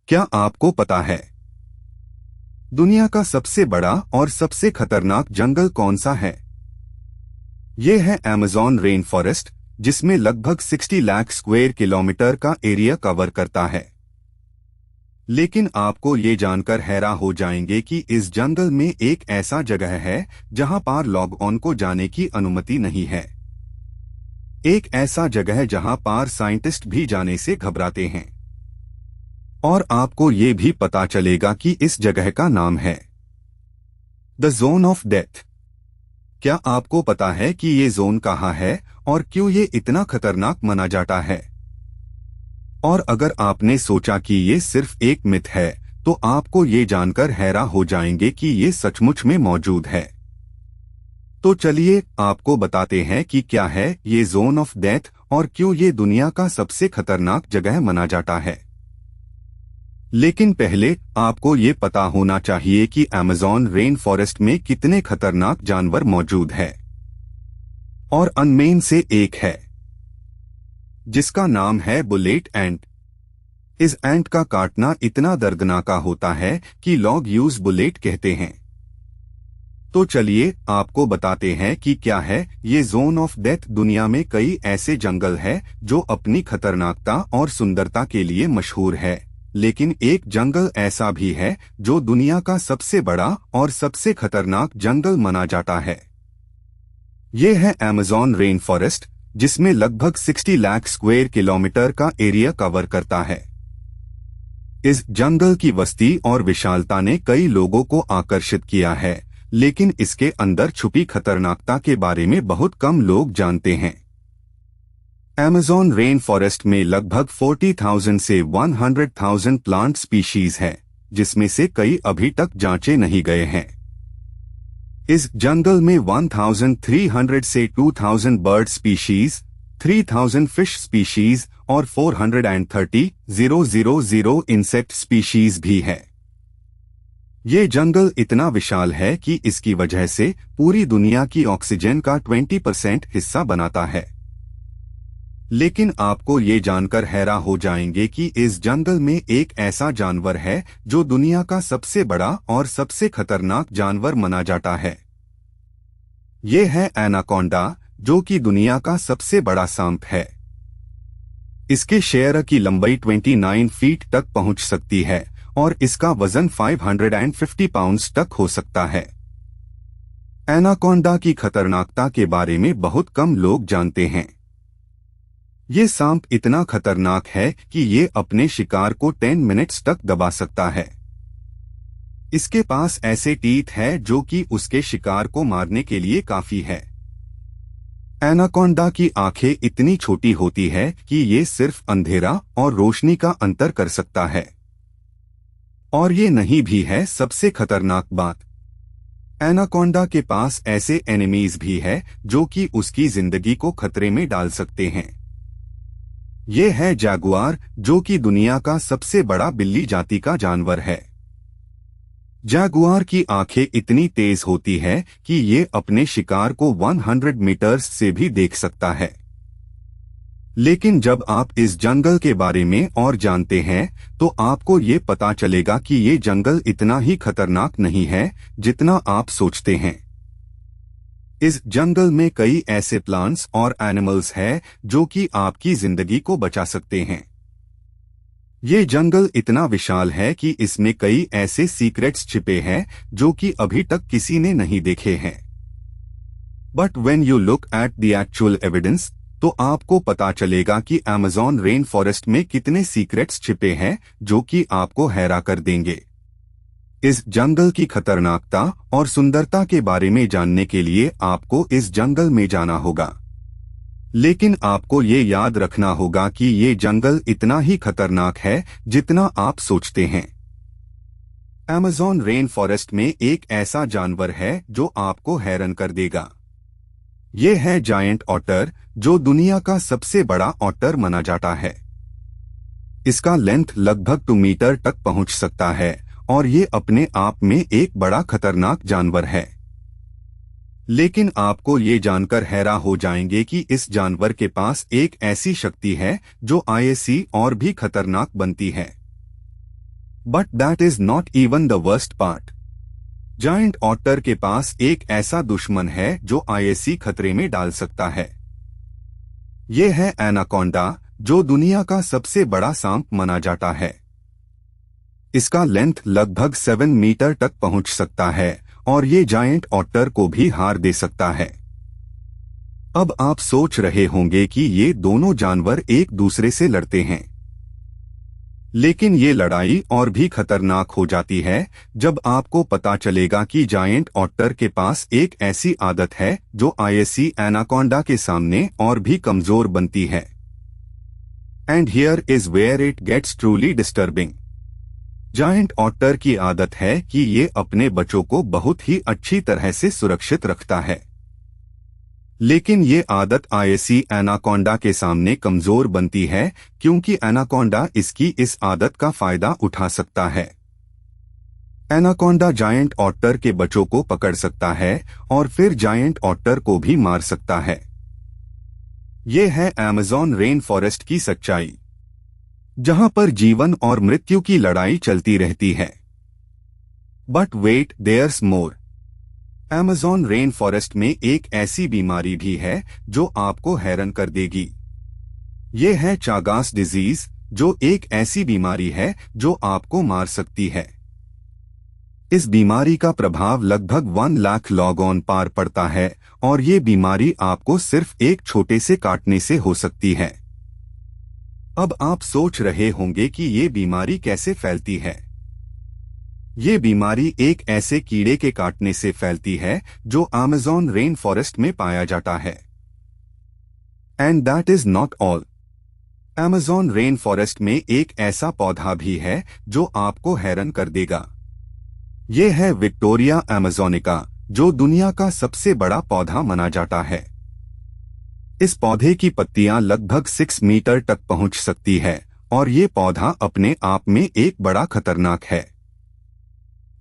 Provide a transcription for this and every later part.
क्या आपको पता है दुनिया का सबसे बड़ा और सबसे खतरनाक जंगल कौन सा है? ये है अमेज़न रेन फॉरेस्ट, जिसमें लगभग 60 लाख स्क्वायर किलोमीटर का एरिया कवर करता है। लेकिन आपको ये जानकर हैरान हो जाएंगे कि इस जंगल में एक ऐसा जगह है जहां पार लॉग ऑन को जाने की अनुमति नहीं है। एक ऐसा जगह जहां पार साइंटिस्ट भी जाने से घबराते हैं। और आपको ये भी पता चलेगा कि इस जगह का नाम है द जोन ऑफ डेथ। क्या आपको पता है कि ये जोन कहाँ है और क्यों ये इतना खतरनाक माना जाता है? और अगर आपने सोचा कि ये सिर्फ एक मिथ है, तो आपको ये जानकर हैरान हो जाएंगे कि ये सचमुच में मौजूद है। तो चलिए आपको बताते हैं कि क्या है ये जोन ऑफ डेथ और क्यों ये दुनिया का सबसे खतरनाक जगह माना जाता है। लेकिन पहले आपको ये पता होना चाहिए कि अमेज़न रेन फॉरेस्ट में कितने खतरनाक जानवर मौजूद है। और उनमें से एक है जिसका नाम है बुलेट एंट। इस एंट का काटना इतना दर्दनाक होता है कि लोग यूज बुलेट कहते हैं। तो चलिए आपको बताते हैं कि क्या है ये जोन ऑफ डेथ। दुनिया में कई ऐसे जंगल है जो अपनी खतरनाकता और सुंदरता के लिए मशहूर है, लेकिन एक जंगल ऐसा भी है जो दुनिया का सबसे बड़ा और सबसे खतरनाक जंगल माना जाता है। ये है अमेज़न रेन फॉरेस्ट, जिसमें लगभग 60 लाख स्क्वायर किलोमीटर का एरिया कवर करता है। इस जंगल की वस्ती और विशालता ने कई लोगों को आकर्षित किया है, लेकिन इसके अंदर छुपी खतरनाकता के बारे में बहुत कम लोग जानते हैं। अमेज़न रेन फॉरेस्ट में लगभग 40,000 से 100,000 प्लांट स्पीशीज है, जिसमें से कई अभी तक जांचे नहीं गए हैं। इस जंगल में 1,300 से 2,000 बर्ड स्पीशीज, 3,000 फिश स्पीशीज और 430,000 इंसेक्ट स्पीशीज भी है। ये जंगल इतना विशाल है कि इसकी वजह से पूरी दुनिया की ऑक्सीजन का 20% हिस्सा बनाता है। लेकिन आपको ये जानकर हैरान हो जाएंगे कि इस जंगल में एक ऐसा जानवर है जो दुनिया का सबसे बड़ा और सबसे खतरनाक जानवर माना जाता है। ये है एनाकोंडा, जो कि दुनिया का सबसे बड़ा सांप है। इसके शेर की लंबाई 29 फीट तक पहुंच सकती है और इसका वजन 550 पाउंड्स तक हो सकता है। एनाकोंडा की खतरनाकता के बारे में बहुत कम लोग जानते हैं। ये सांप इतना खतरनाक है कि ये अपने शिकार को 10 मिनट्स तक दबा सकता है। इसके पास ऐसे टीथ है जो कि उसके शिकार को मारने के लिए काफी है। एनाकोंडा की आंखें इतनी छोटी होती है कि ये सिर्फ अंधेरा और रोशनी का अंतर कर सकता है। और ये नहीं भी है सबसे खतरनाक बात, एनाकोंडा के पास ऐसे एनिमीज भी है जो कि उसकी जिंदगी को खतरे में डाल सकते हैं। ये है जैगुआर, जो कि दुनिया का सबसे बड़ा बिल्ली जाति का जानवर है। जैगुआर की आंखें इतनी तेज होती है कि ये अपने शिकार को 100 मीटर्स से भी देख सकता है। लेकिन जब आप इस जंगल के बारे में और जानते हैं, तो आपको ये पता चलेगा कि ये जंगल इतना ही खतरनाक नहीं है जितना आप सोचते हैं। इस जंगल में कई ऐसे प्लांट्स और एनिमल्स हैं जो कि आपकी जिंदगी को बचा सकते हैं। ये जंगल इतना विशाल है कि इसमें कई ऐसे सीक्रेट्स छिपे हैं जो कि अभी तक किसी ने नहीं देखे हैं। But when you look at the actual evidence, तो आपको पता चलेगा कि अमेज़न रेन फॉरेस्ट में कितने सीक्रेट्स छिपे हैं जो कि आपको हैरान कर देंगे। इस जंगल की खतरनाकता और सुंदरता के बारे में जानने के लिए आपको इस जंगल में जाना होगा। लेकिन आपको ये याद रखना होगा कि ये जंगल इतना ही खतरनाक है जितना आप सोचते हैं। अमेज़न रेन फॉरेस्ट में एक ऐसा जानवर है जो आपको हैरान कर देगा। ये है जायंट ऑटर, जो दुनिया का सबसे बड़ा ऑटर माना जाता है। इसका लेंथ लगभग 2 मीटर तक पहुंच सकता है और ये अपने आप में एक बड़ा खतरनाक जानवर है। लेकिन आपको ये जानकर हैरान हो जाएंगे कि इस जानवर के पास एक ऐसी शक्ति है जो आईएसी और भी खतरनाक बनती है। But that is not even the worst part. Giant otter के पास एक ऐसा दुश्मन है जो आईएसी खतरे में डाल सकता है। ये है एनाकोंडा, जो दुनिया का सबसे बड़ा सांप माना जाता है। इसका लेंथ लगभग 7 मीटर तक पहुंच सकता है और ये जायंट ऑटर को भी हार दे सकता है। अब आप सोच रहे होंगे कि ये दोनों जानवर एक दूसरे से लड़ते हैं, लेकिन ये लड़ाई और भी खतरनाक हो जाती है जब आपको पता चलेगा कि जायंट ऑटर के पास एक ऐसी आदत है जो आईएसी एनाकोंडा के सामने और भी कमजोर बनती है। And here is where it gets truly disturbing. Giant otter की आदत है कि ये अपने बच्चों को बहुत ही अच्छी तरह से सुरक्षित रखता है, लेकिन ये आदत आईएसी एनाकोंडा के सामने कमजोर बनती है क्योंकि एनाकोंडा इसकी इस आदत का फायदा उठा सकता है। एनाकोंडा जायंट ऑटर के बच्चों को पकड़ सकता है और फिर जायंट ऑटर को भी मार सकता है। ये है अमेज़न रेन फॉरेस्ट की सच्चाई, जहां पर जीवन और मृत्यु की लड़ाई चलती रहती है। But wait, there's more. Amazon rain forest में एक ऐसी बीमारी भी है जो आपको हैरान कर देगी। ये है चागास डिजीज, जो एक ऐसी बीमारी है जो आपको मार सकती है। इस बीमारी का प्रभाव लगभग 1 लाख लॉग ऑन पार पड़ता है और ये बीमारी आपको सिर्फ एक छोटे से काटने से हो सकती है। अब आप सोच रहे होंगे कि ये बीमारी कैसे फैलती है। ये बीमारी एक ऐसे कीड़े के काटने से फैलती है जो अमेज़न रेन फॉरेस्ट में पाया जाता है। And that is not all. Amazon rain forest में एक ऐसा पौधा भी है जो आपको हैरान कर देगा। ये है विक्टोरिया अमेज़ोनिका, जो दुनिया का सबसे बड़ा पौधा माना जाता है। इस पौधे की पत्तियां लगभग 6 मीटर तक पहुंच सकती है और ये पौधा अपने आप में एक बड़ा खतरनाक है।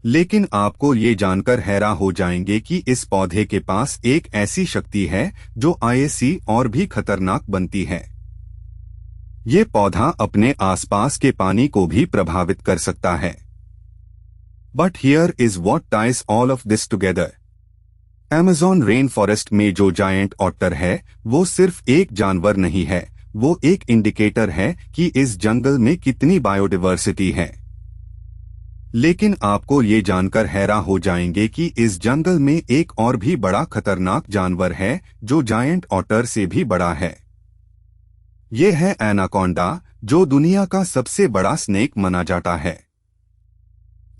लेकिन आपको ये जानकर हैरान हो जाएंगे कि इस पौधे के पास एक ऐसी शक्ति है जो आईएसी और भी खतरनाक बनती है। ये पौधा अपने आसपास के पानी को भी प्रभावित कर सकता है। But here is what ties all of this together. Amazon rain forest में जो जायंट ऑटर है वो सिर्फ एक जानवर नहीं है, वो एक इंडिकेटर है कि इस जंगल में कितनी बायोडाइवर्सिटी है। लेकिन आपको ये जानकर हैरान हो जाएंगे कि इस जंगल में एक और भी बड़ा खतरनाक जानवर है जो जायंट ऑटर से भी बड़ा है। ये है एनाकोंडा, जो दुनिया का सबसे बड़ा स्नेक माना जाता है।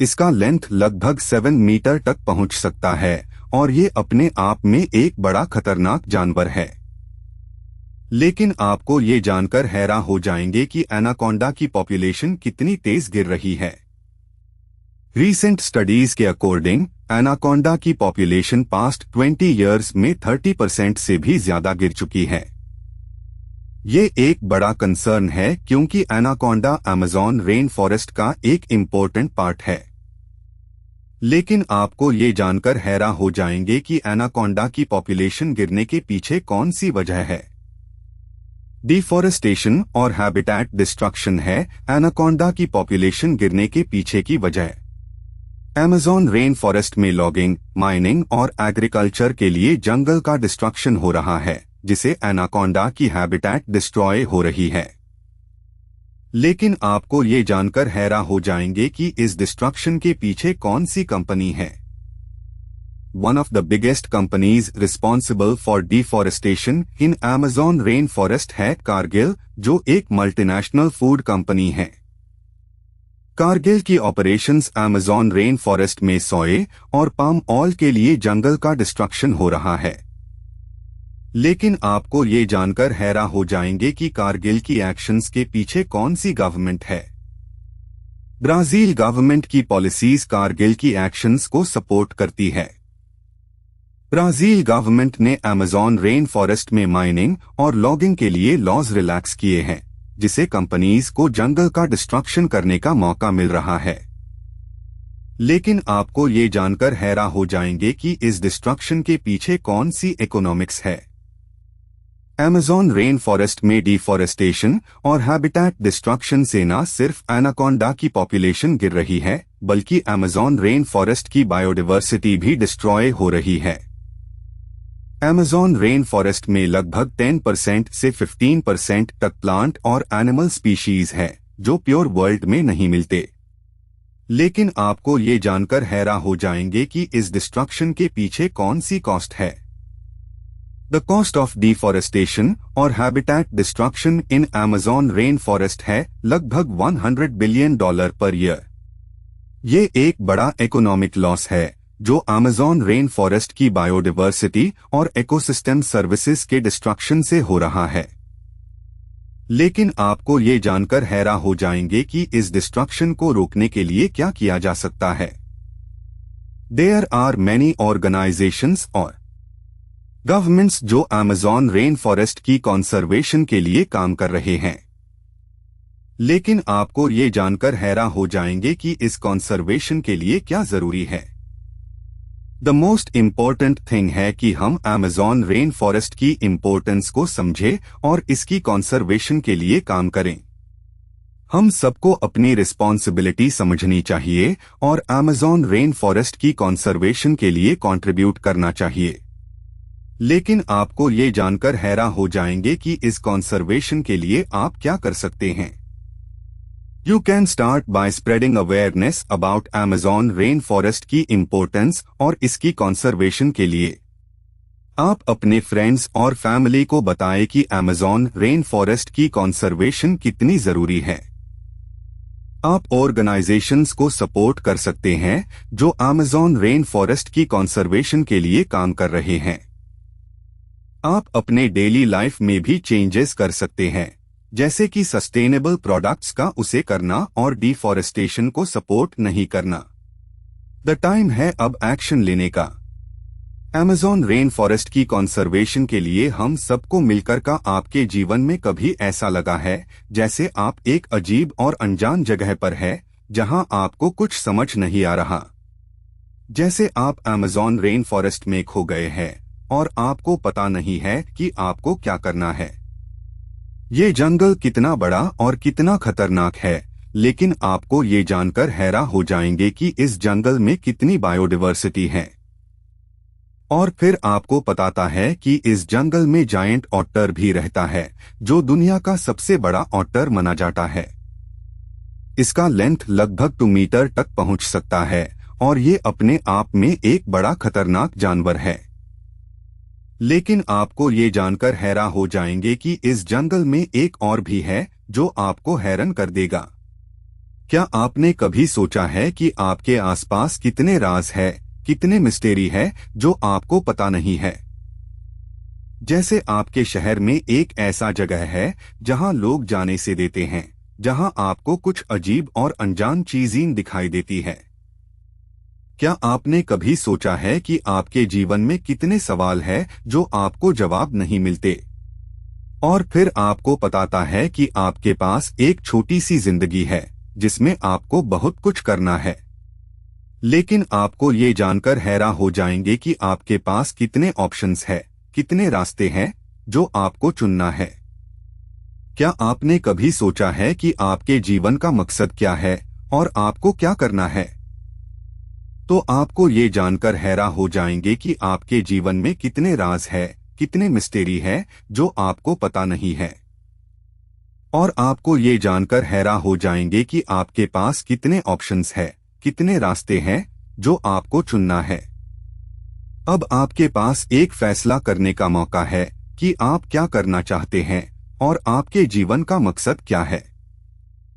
इसका लेंथ लगभग 7 मीटर तक पहुंच सकता है और ये अपने आप में एक बड़ा खतरनाक जानवर है। लेकिन आपको ये जानकर हैरान हो जाएंगे कि एनाकोंडा की पॉपुलेशन कितनी तेज गिर रही है। रीसेंट स्टडीज के अकॉर्डिंग एनाकोंडा की पॉपुलेशन पास्ट 20 इयर्स में 30% से भी ज्यादा गिर चुकी है। ये एक बड़ा कंसर्न है क्योंकि एनाकोंडा अमेज़न रेन फॉरेस्ट का एक इम्पोर्टेंट पार्ट है। लेकिन आपको ये जानकर हैरान हो जाएंगे कि एनाकोंडा की पॉपुलेशन गिरने के पीछे कौन सी वजह है। डिफॉरेस्टेशन और हैबिटेट डिस्ट्रक्शन है एनाकोंडा की पॉपुलेशन गिरने के पीछे की वजह। अमेज़न रेन फॉरेस्ट में लॉगिंग, माइनिंग और एग्रीकल्चर के लिए जंगल का डिस्ट्रक्शन हो रहा है, जिसे एनाकोंडा की हैबिटेट डिस्ट्रॉय हो रही है। लेकिन आपको ये जानकर हैरान हो जाएंगे कि इस डिस्ट्रक्शन के पीछे कौन सी कंपनी है। One of the biggest companies responsible for deforestation in Amazon rain forest है कारगिल, जो एक मल्टीनेशनल फूड कंपनी है। कारगिल की ऑपरेशंस अमेज़न रेन फॉरेस्ट में सोए और पाम ऑयल के लिए जंगल का डिस्ट्रक्शन हो रहा है। लेकिन आपको ये जानकर हैरान हो जाएंगे कि कारगिल की एक्शंस के पीछे कौन सी गवर्नमेंट है। ब्राजील गवर्नमेंट की पॉलिसीज कारगिल की एक्शंस को सपोर्ट करती है। ब्राजील गवर्नमेंट ने अमेज़न रेन फॉरेस्ट में माइनिंग और लॉगिंग के लिए लॉज रिलैक्स किए हैं, जिसे कंपनीज को जंगल का डिस्ट्रक्शन करने का मौका मिल रहा है। लेकिन आपको ये जानकर हैरान हो जाएंगे कि इस डिस्ट्रक्शन के पीछे कौन सी इकोनॉमिक्स है। अमेज़न रेन फॉरेस्ट में डिफॉरेस्टेशन और हैबिटेट डिस्ट्रक्शन से न सिर्फ एनाकोंडा की पॉपुलेशन गिर रही है, बल्कि अमेज़न रेन फॉरेस्ट की बायोडाइवर्सिटी भी डिस्ट्रॉय हो रही है। अमेज़न रेन फॉरेस्ट में लगभग 10% से 15% तक प्लांट और एनिमल स्पीशीज है जो प्योर वर्ल्ड में नहीं मिलते। लेकिन आपको ये जानकर हैरान हो जाएंगे कि इस डिस्ट्रक्शन के पीछे कौन सी कॉस्ट है। द कॉस्ट ऑफ डिफॉरेस्टेशन और habitat destruction in Amazon rain forest है लगभग $100 बिलियन पर ईयर। ये एक बड़ा इकोनॉमिक लॉस है जो अमेज़न रेन फॉरेस्ट की बायोडाइवर्सिटी और इकोसिस्टम सर्विसेज के डिस्ट्रक्शन से हो रहा है। लेकिन आपको ये जानकर हैरान हो जाएंगे कि इस डिस्ट्रक्शन को रोकने के लिए क्या किया जा सकता है। देयर आर मैनी ऑर्गेनाइजेशंस और गवर्नमेंट्स जो अमेज़न रेन फॉरेस्ट की कंजर्वेशन के लिए काम कर रहे हैं। लेकिन आपको ये जानकर हैरान हो जाएंगे कि इस कंजर्वेशन के लिए क्या जरूरी है। द मोस्ट इम्पोर्टेंट थिंग है कि हम अमेज़न रेन फॉरेस्ट की इम्पोर्टेंस को समझें और इसकी कंजर्वेशन के लिए काम करें। हम सबको अपनी रिस्पॉन्सिबिलिटी समझनी चाहिए और अमेज़न रेन फॉरेस्ट की कंजर्वेशन के लिए कंट्रीब्यूट करना चाहिए। लेकिन आपको ये जानकर हैरान हो जाएंगे कि इस कंजर्वेशन के लिए आप क्या कर सकते हैं। You can start by spreading awareness about Amazon rainforest की इम्पोर्टेंस और इसकी कंजर्वेशन के लिए। आप अपने फ्रेंड्स और फैमिली को बताएं कि Amazon rainforest की कंजर्वेशन कितनी जरूरी है। आप ऑर्गेनाइजेशंस को सपोर्ट कर सकते हैं जो Amazon rainforest की कंजर्वेशन के लिए काम कर रहे हैं। आप अपने डेली लाइफ में भी चेंजेस कर सकते हैं, जैसे कि सस्टेनेबल प्रोडक्ट्स का उसे करना और डिफॉरेस्टेशन को सपोर्ट नहीं करना। द टाइम है अब एक्शन लेने का। अमेज़न रेन फॉरेस्ट की कंजर्वेशन के लिए हम सबको मिलकर का आपके जीवन में कभी ऐसा लगा है जैसे आप एक अजीब और अनजान जगह पर है जहां आपको कुछ समझ नहीं आ रहा। जैसे आप अमेज़न रेन फॉरेस्ट में खो गए हैं और आपको पता नहीं है कि आपको क्या करना है। ये जंगल कितना बड़ा और कितना खतरनाक है, लेकिन आपको ये जानकर हैरान हो जाएंगे कि इस जंगल में कितनी बायोडाइवर्सिटी है। और फिर आपको बताता है कि इस जंगल में जायंट ऑटर भी रहता है जो दुनिया का सबसे बड़ा ऑटर माना जाता है। इसका लेंथ लगभग 2 मीटर तक पहुंच सकता है और ये अपने आप में एक बड़ा खतरनाक जानवर है। लेकिन आपको ये जानकर हैरान हो जाएंगे कि इस जंगल में एक और भी है जो आपको हैरान कर देगा। क्या आपने कभी सोचा है कि आपके आसपास कितने राज है, कितने मिस्टेरी है जो आपको पता नहीं है। जैसे आपके शहर में एक ऐसा जगह है जहां लोग जाने से देते हैं, जहां आपको कुछ अजीब और अनजान चीजें दिखाई देती है। क्या आपने कभी सोचा है कि आपके जीवन में कितने सवाल हैं जो आपको जवाब नहीं मिलते, और फिर आपको बताता है कि आपके पास एक छोटी सी जिंदगी है जिसमें आपको बहुत कुछ करना है। लेकिन आपको ये जानकर हैरान हो जाएंगे कि आपके पास कितने ऑप्शंस हैं, कितने रास्ते हैं जो आपको चुनना है। क्या आपने कभी सोचा है कि आपके जीवन का मकसद क्या है और आपको क्या करना है? तो आपको ये जानकर हैरान हो जाएंगे कि आपके जीवन में कितने राज है, कितने मिस्टेरी है जो आपको पता नहीं है। और आपको ये जानकर हैरान हो जाएंगे कि आपके पास कितने ऑप्शंस है, कितने रास्ते हैं जो आपको चुनना है। अब आपके पास एक फैसला करने का मौका है कि आप क्या करना चाहते हैं और आपके जीवन का मकसद क्या है।